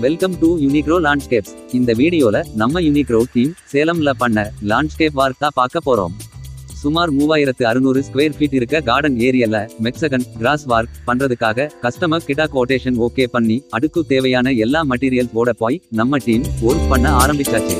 Welcome to யூனிக்ரோ லாண்ட்ஸ்கேப்ஸ். இந்த வீடியோல நம்ம யூனிக்ரோ டீம் சேலம்ல பண்ண லாண்ட்ஸ்கேப் வார்க் தான் பார்க்க போறோம். சுமார் 3600 ஸ்கொயர் ஃபீட் இருக்க கார்டன் ஏரியால மெக்ஸகன் கிராஸ் வார்க் பண்றதுக்காக கஸ்டமர் கிட்ட கோட்டேஷன் ஓகே பண்ணி அடுக்கு தேவையான எல்லா மெட்டீரியல்ஸ் ஓட போய் நம்ம டீம் ஒர்க் பண்ண ஆரம்பிச்சாச்சு.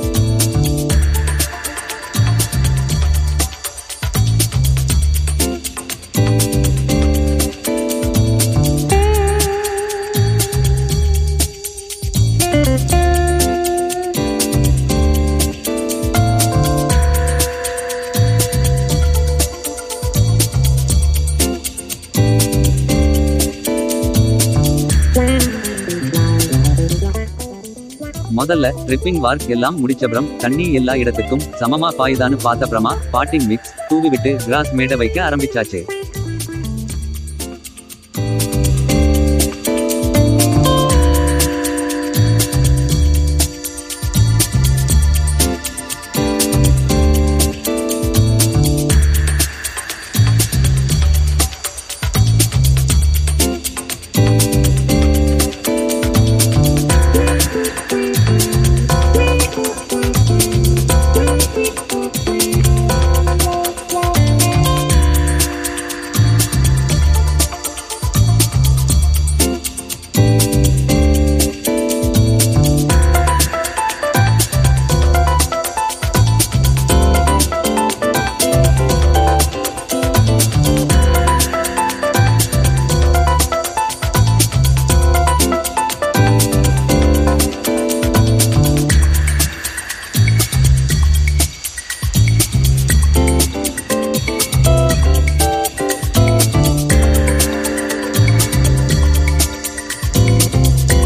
முதல்ல ட்ரிப்பிங் வார்க் எல்லாம் முடிச்சப்புறம் தண்ணி எல்லா இடத்துக்கும் சமமா பாயுதான்னு பார்த்தப்புறமா பாட்டிங் மிக்ஸ் தூவி விட்டு கிராஸ் மேடை வைக்க ஆரம்பிச்சாச்சு.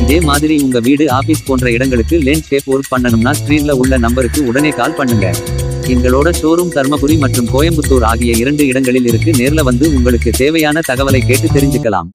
இதே மாதிரி உங்க வீடு ஆபீஸ் போன்ற இடங்களுக்கு லேண்ட்ஸ்கேப் ஒர்க் பண்ணணும்னா ஸ்கிரீன்ல உள்ள நம்பருக்கு உடனே கால் பண்ணுங்க. எங்களோட ஷோரூம் தர்மபுரி மற்றும் கோயம்புத்தூர் ஆகிய 2 இடங்களில் இருக்கு. நேர்ல வந்து உங்களுக்கு தேவையான தகவலை கேட்டு தெரிஞ்சுக்கலாம்.